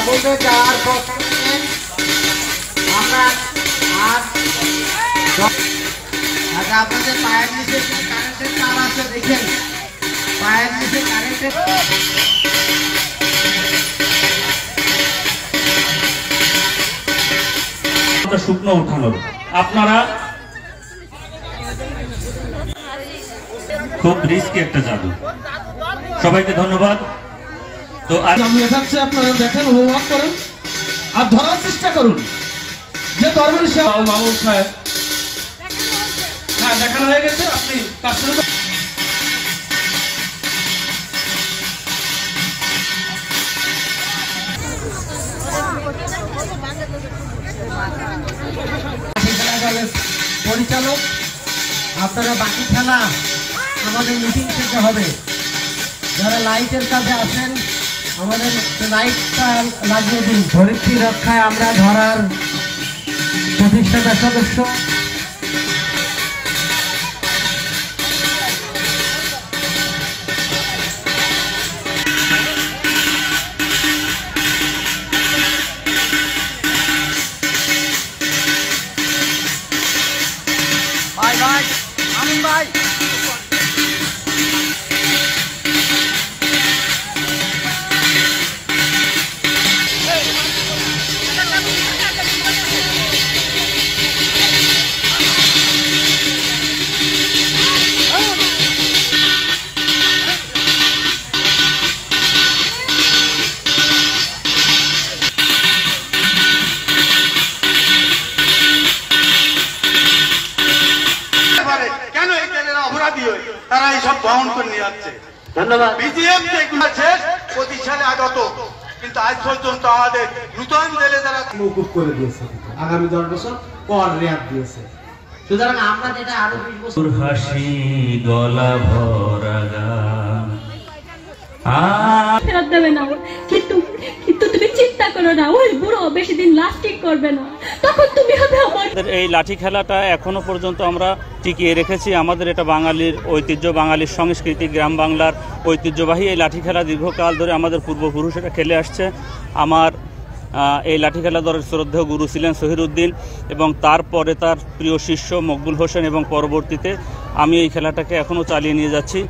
বাবুকে যাওয়ার পর আমরা আর আচ্ছা আপনাদের পায়ের নিচে কারেন্টের তার আছে দেখেন, পায়ের নিচে কারেন্টের শুকনো উঠানোর আপনারা খুব রিস্কি একটা জাদু। সবাইকে ধন্যবাদ। তো আমি দেখাচ্ছি, আপনারা দেখেন, উপভোগ করুন আর ধরার চেষ্টা করুন যে ধর্মের মামুন সাহেব। হ্যাঁ, দেখানো হয়ে গেছে, আপনি কাজ শুরু করুন। পরিচালক আপনারা বাকি খেলা আমাদের মিটিং থেকে হবে, যারা লাইটের কাছে আসেন আমাদের লাইটটা লাগিয়ে দিন। ধরিত্রী রক্ষায় আমরা ধরার প্রতিষ্ঠাতা সদস্য ভাই আমিন ভাই। কেন এই জেলেরা অপরাধী হয়ে তারা এইসব বহন করে নিয়ে যাচ্ছে? ধন্যবাদ। বিজিএফ যেগুলো শেষ 25 সালে আগত, কিন্তু আজ পর্যন্ত আমাদের নূতন জেলে তারা মওকুফ করে দিয়েছে, আগামী 10 বছর পর রেয়াত দিয়েছে। সুতরাং আমরা যেটা আরো 20 বছর হাসি গলা ভরা গান ফেরত দেবে না, কিন্তু তুমি চিন্তা করো না, ওই বুড়ো বেশি দিন লাস্টিং করবে না, তখন তুমি হবে আমার। এই লাঠি খেলাটা এখনো পর্যন্ত আমরা টিকিয়ে রেখেছি। আমাদের এটা বাঙালির ঐতিহ্য, বাঙালির সংস্কৃতি, গ্রাম বাংলার ঐতিহ্যবাহী এই লাঠি খেলা দীর্ঘকাল ধরে আমাদের পূর্বপুরুষেরা খেলে আসছে। আমার এই লাঠি খেলা দলের শ্রদ্ধেয় গুরু ছিলেন সহিরউদ্দিন, এবং তারপরে তার প্রিয় শিষ্য মকবুল হোসেন, এবং পরবর্তীতে আমি এই খেলাটাকে এখনও চালিয়ে নিয়ে যাচ্ছি।